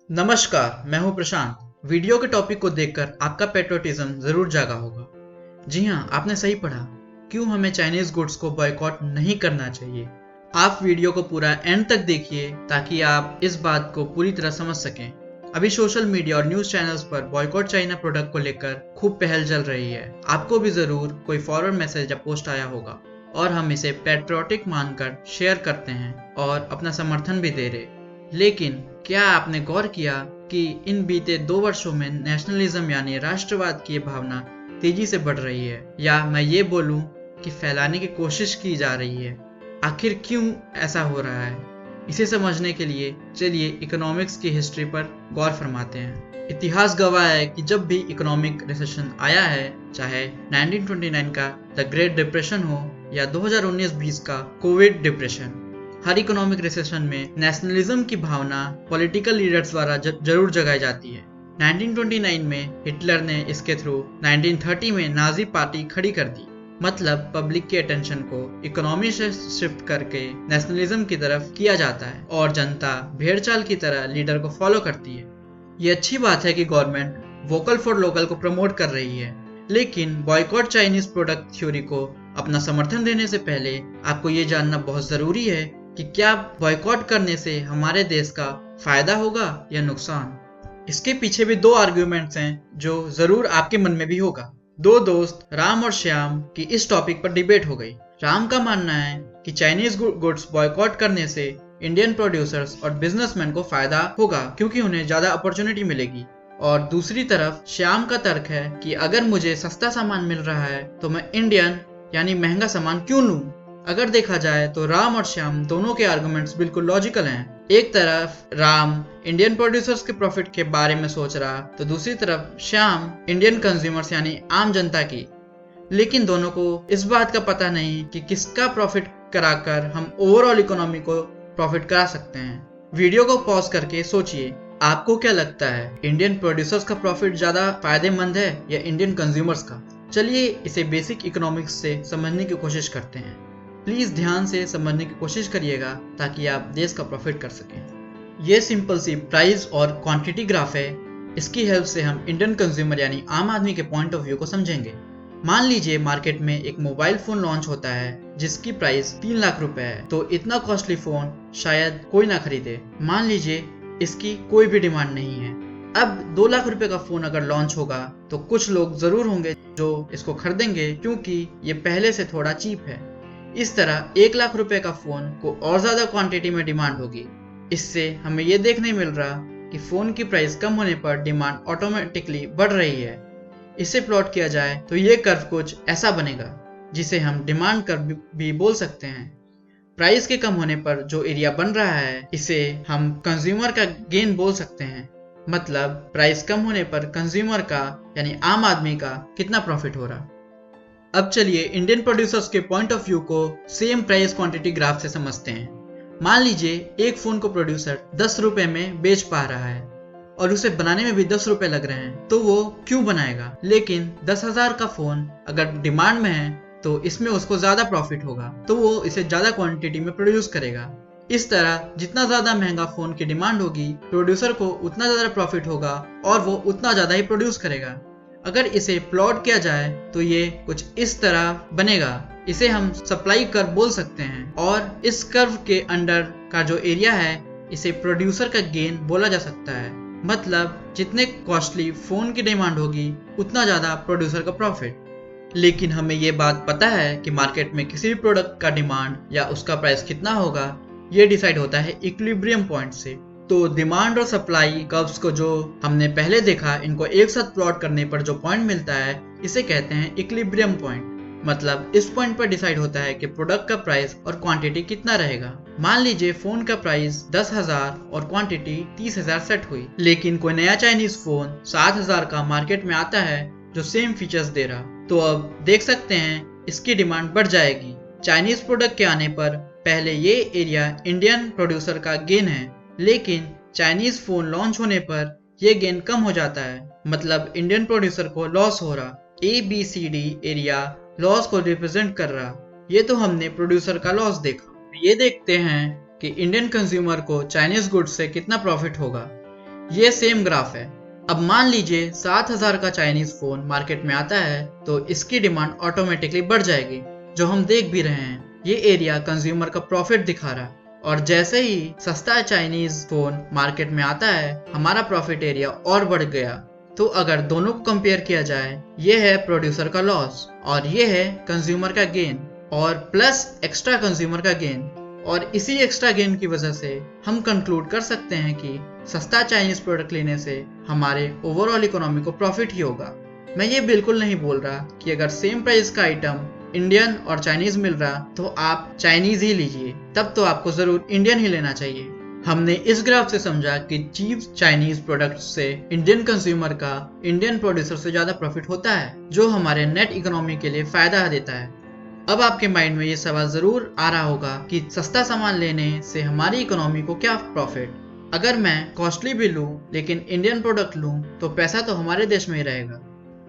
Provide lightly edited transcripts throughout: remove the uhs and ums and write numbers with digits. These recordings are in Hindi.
नमस्कार, मैं हूं प्रशांत। वीडियो के टॉपिक को देखकर आपका पेट्रोटिज्म जरूर जागा होगा। जी हां, आपने सही पढ़ा। क्यों हमें चाइनीज गुड्स को बॉयकॉट नहीं करना चाहिए। आप वीडियो को पूरा एंड तक देखिए ताकि आप इस बात को पूरी तरह समझ सकें। अभी सोशल मीडिया और न्यूज चैनल्स पर बॉयकॉट चाइना प्रोडक्ट को लेकर खूब पहल चल रही है। आपको भी जरूर कोई फॉरवर्ड मैसेज या पोस्ट आया होगा और हम इसे पैट्रियोटिक मानकर शेयर करते हैं और अपना समर्थन भी दे रहे। लेकिन क्या आपने गौर किया कि इन बीते 2 वर्षों में नेशनलिज्म यानी राष्ट्रवाद की भावना तेजी से बढ़ रही है, या मैं ये बोलूं कि फैलाने की कोशिश की जा रही है। आखिर क्यों ऐसा हो रहा है, इसे समझने के लिए चलिए इकोनॉमिक्स की हिस्ट्री पर गौर फरमाते हैं। इतिहास गवाह है कि जब भी इकोनॉमिक रिसेशन आया है, चाहे 1929 का द ग्रेट डिप्रेशन हो या 2019-20 का कोविड डिप्रेशन, हर इकोनॉमिक रिसेशन में नेशनलिज्म की भावना पॉलिटिकल लीडर्स द्वारा जरूर जगाई जाती है। 1929 में हिटलर ने इसके थ्रू 1930 में नाजी पार्टी खड़ी कर दी। मतलब पब्लिक के अटेंशन को इकोनॉमी से शिफ्ट करके नेशनलिज्म की तरफ किया जाता है और जनता भेड़ चाल की तरह लीडर को फॉलो करती है। ये अच्छी बात है कि गवर्नमेंट वोकल फॉर लोकल को प्रमोट कर रही है, लेकिन बॉयकॉट चाइनीज प्रोडक्ट थ्योरी को अपना समर्थन देने से पहले आपको ये जानना बहुत जरूरी है कि क्या बॉयकॉट करने से हमारे देश का फायदा होगा या नुकसान। इसके पीछे भी 2 आर्ग्यूमेंट्स हैं जो जरूर आपके मन में भी होगा। 2 दोस्त राम और श्याम की इस टॉपिक पर डिबेट हो गई। राम का मानना है कि चाइनीज गुड्स बॉयकॉट करने से इंडियन प्रोड्यूसर्स और बिजनेसमैन को फायदा होगा क्योंकि उन्हें ज्यादा अपॉर्चुनिटी मिलेगी, और दूसरी तरफ श्याम का तर्क है कि अगर मुझे सस्ता सामान मिल रहा है तो मैं इंडियन यानी महंगा सामान क्यों लूं। अगर देखा जाए तो राम और श्याम दोनों के आर्गुमेंट्स बिल्कुल लॉजिकल हैं। एक तरफ राम इंडियन प्रोड्यूसर्स के प्रॉफिट के बारे में सोच रहा, तो दूसरी तरफ श्याम इंडियन कंज्यूमर्स यानी आम जनता की। लेकिन दोनों को इस बात का पता नहीं कि किसका प्रॉफिट कराकर हम ओवरऑल इकोनॉमी को प्रॉफिट करा सकते हैं। वीडियो को पॉज करके सोचिए, आपको क्या लगता है, इंडियन प्रोड्यूसर्स का प्रॉफिट ज्यादा फायदेमंद है या इंडियन कंज्यूमर्स का। चलिए इसे बेसिक इकोनॉमिक्स से समझने की कोशिश करते हैं। प्लीज ध्यान से समझने की कोशिश करिएगा ताकि आप देश का प्रॉफिट कर सकें। ये सिंपल सी प्राइस और क्वांटिटी ग्राफ है। इसकी हेल्प से हम इंडियन कंज्यूमर यानी आम आदमी के पॉइंट ऑफ व्यू को समझेंगे। मान लीजिए मार्केट में एक मोबाइल फोन लॉन्च होता है जिसकी प्राइस 3 लाख रुपए है, तो इतना कॉस्टली फोन शायद कोई ना खरीदे। मान लीजिए इसकी कोई भी डिमांड नहीं है। अब 2 लाख रुपए का फोन अगर लॉन्च होगा तो कुछ लोग जरूर होंगे जो इसको खरीदेंगे क्योंकि ये पहले से थोड़ा चीप है। इस तरह 1 लाख रुपए का फोन को और ज्यादा क्वांटिटी में डिमांड होगी। इससे हमें ये देखने मिल रहा कि फोन की प्राइस कम होने पर डिमांड ऑटोमेटिकली बढ़ रही है। इसे प्लॉट किया जाए तो ये कर्व कुछ ऐसा बनेगा जिसे हम डिमांड कर्व भी बोल सकते हैं। प्राइस के कम होने पर जो एरिया बन रहा है इसे हम कंज्यूमर का गेन बोल सकते हैं। मतलब प्राइस कम होने पर कंज्यूमर का यानी आम आदमी का कितना प्रॉफिट हो रहा। अब चलिए इंडियन प्रोड्यूसर्स के पॉइंट ऑफ व्यू को सेम प्राइस क्वांटिटी ग्राफ से समझते हैं। मान लीजिए एक फोन को प्रोड्यूसर 10 रुपए में बेच पा रहा है और उसे बनाने में भी 10 रुपए लग रहे हैं, तो वो क्यों बनाएगा। लेकिन 10,000 का फोन अगर डिमांड में है तो इसमें उसको ज्यादा प्रॉफिट होगा, तो वो इसे ज्यादा क्वांटिटी में प्रोड्यूस करेगा। इस तरह जितना ज्यादा महंगा फोन की डिमांड होगी, प्रोड्यूसर को उतना ज्यादा प्रॉफिट होगा और वो उतना ज्यादा ही प्रोड्यूस करेगा। अगर इसे प्लॉट किया जाए तो ये कुछ इस तरह बनेगा। इसे हम सप्लाई कर्व बोल सकते हैं और इस कर्व के अंडर का जो एरिया है इसे प्रोड्यूसर का गेन बोला जा सकता है। मतलब जितने कॉस्टली फोन की डिमांड होगी उतना ज्यादा प्रोड्यूसर का प्रॉफिट। लेकिन हमें ये बात पता है कि मार्केट में किसी भी प्रोडक्ट का डिमांड या उसका प्राइस कितना होगा ये डिसाइड होता है इक्विलिब्रियम पॉइंट से। तो डिमांड और सप्लाई कर्व्स को जो हमने पहले देखा, इनको एक साथ प्लॉट करने पर जो पॉइंट मिलता है इसे कहते हैं इक्विलिब्रियम पॉइंट। मतलब इस पॉइंट पर डिसाइड होता है कि प्रोडक्ट का प्राइस और क्वांटिटी कितना रहेगा। मान लीजिए फोन का प्राइस 10,000 और क्वांटिटी 30,000 सेट हुई, लेकिन कोई नया चाइनीज फोन 7,000 का मार्केट में आता है जो सेम फीचर्स दे रहा, तो अब देख सकते हैं इसकी डिमांड बढ़ जाएगी। चाइनीज प्रोडक्ट के आने पर पहले ये एरिया इंडियन प्रोड्यूसर का गेन है, लेकिन चाइनीज फोन लॉन्च होने पर यह गेन कम हो जाता है। मतलब इंडियन प्रोड्यूसर को लॉस हो रहा। ABCD एरिया लॉस को रिप्रेजेंट कर रहा। ये तो हमने प्रोड्यूसर का लॉस देखा। ये देखते हैं कि इंडियन कंज्यूमर को चाइनीज गुड्स से कितना प्रॉफिट होगा। ये सेम ग्राफ है। अब मान लीजिए 7,000 का चाइनीज फोन मार्केट में आता है तो इसकी डिमांड ऑटोमेटिकली बढ़ जाएगी, जो हम देख भी रहे हैं। ये एरिया कंज्यूमर का प्रॉफिट दिखा रहा है और जैसे ही सस्ता चाइनीज फोन मार्केट में आता है हमारा प्रॉफिट एरिया और बढ़ गया। तो अगर दोनों को कंपेयर किया जाए, ये है प्रोड्यूसर का लॉस और ये है कंज्यूमर का गेन और प्लस एक्स्ट्रा कंज्यूमर का गेन। और इसी एक्स्ट्रा गेन की वजह से हम कंक्लूड कर सकते हैं कि सस्ता चाइनीज प्रोडक्ट लेने से हमारे ओवरऑल इकोनॉमी को प्रॉफिट ही होगा। मैं ये बिल्कुल नहीं बोल रहा कि अगर सेम प्राइस का आइटम इंडियन और चाइनीज मिल रहा तो आप चाइनीज ही लीजिए, तब तो आपको जरूर इंडियन ही लेना चाहिए। हमने इस ग्राफ से समझा कि चीप चाइनीज प्रोडक्ट से इंडियन कंज्यूमर का इंडियन प्रोड्यूसर से ज्यादा प्रॉफिट होता है, जो हमारे नेट इकोनॉमी के लिए फायदा देता है। अब आपके माइंड में ये सवाल जरूर आ रहा होगा कि सस्ता सामान लेने से हमारी इकोनॉमी को क्या प्रॉफिट। अगर मैं कॉस्टली भी लूं लेकिन इंडियन प्रोडक्ट लूं तो पैसा तो हमारे देश में ही रहेगा।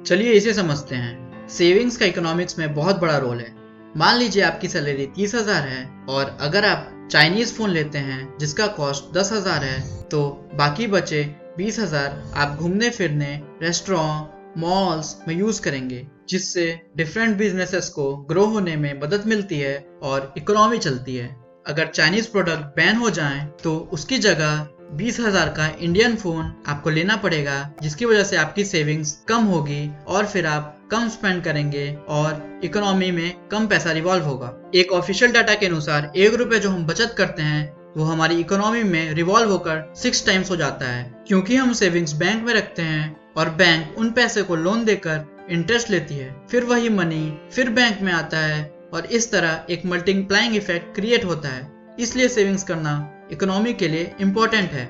चलिए इसे समझते हैं। सेविंग्स का इकोनॉमिक्स में बहुत बड़ा रोल है। मान लीजिए आपकी सैलरी 30,000 है और अगर आप चाइनीज फोन लेते हैं जिसका कॉस्ट 10,000 है तो बाकी बचे 20,000 आप घूमने फिरने, रेस्टोरेंट, मॉल्स में यूज करेंगे, जिससे डिफरेंट बिजनेसेस को ग्रो होने में मदद मिलती है और इकोनॉमी चलती है। अगर चाइनीज प्रोडक्ट बैन हो जाएं तो उसकी जगह 20,000 का इंडियन फोन आपको लेना पड़ेगा, जिसकी वजह से आपकी सेविंग्स कम होगी और फिर आप कम स्पेंड करेंगे और इकोनॉमी में कम पैसा रिवॉल्व होगा। एक ऑफिशियल डाटा के अनुसार 1 रुपए जो हम बचत करते हैं वो हमारी इकोनॉमी में रिवॉल्व होकर 6 टाइम्स हो जाता है, क्योंकि हम सेविंग्स बैंक में रखते हैं और बैंक उन पैसे को लोन देकर इंटरेस्ट लेती है। फिर वही मनी फिर बैंक में आता है और इस तरह एक मल्टीप्लाइंग इफेक्ट क्रिएट होता है। इसलिए सेविंग्स करना इकोनॉमी के लिए इम्पोर्टेंट है।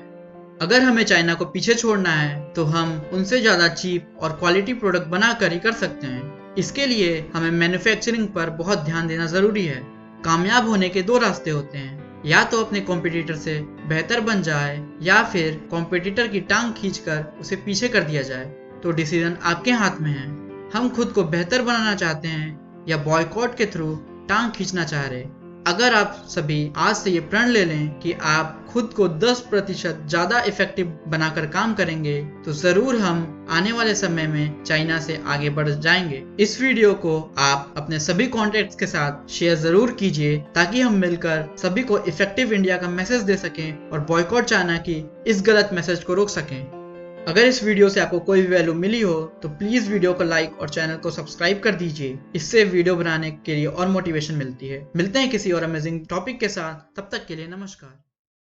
अगर हमें चाइना को पीछे छोड़ना है तो हम उनसे ज्यादा चीप और क्वालिटी प्रोडक्ट बनाकर ही कर सकते हैं। इसके लिए हमें मैन्युफैक्चरिंग पर बहुत ध्यान देना जरूरी है। कामयाब होने के 2 रास्ते होते हैं, या तो अपने कॉम्पिटिटर से बेहतर बन जाए या फिर कॉम्पिटिटर की टांग खींचकर उसे पीछे कर दिया जाए। तो डिसीजन आपके हाथ में है। हम खुद को बेहतर बनाना चाहते हैं या बॉयकॉट के थ्रू टांग खींचना चाह रहे। अगर आप सभी आज से ये प्रण ले लें कि आप खुद को 10% ज्यादा इफेक्टिव बनाकर काम करेंगे तो जरूर हम आने वाले समय में चाइना से आगे बढ़ जाएंगे। इस वीडियो को आप अपने सभी कॉन्टैक्ट्स के साथ शेयर जरूर कीजिए ताकि हम मिलकर सभी को इफेक्टिव इंडिया का मैसेज दे सकें और बॉयकॉट चाइना की इस गलत मैसेज को रोक सकें। अगर इस वीडियो से आपको कोई वैल्यू मिली हो तो प्लीज वीडियो को लाइक और चैनल को सब्सक्राइब कर दीजिए। इससे वीडियो बनाने के लिए और मोटिवेशन मिलती है। मिलते हैं किसी और अमेजिंग टॉपिक के साथ, तब तक के लिए नमस्कार।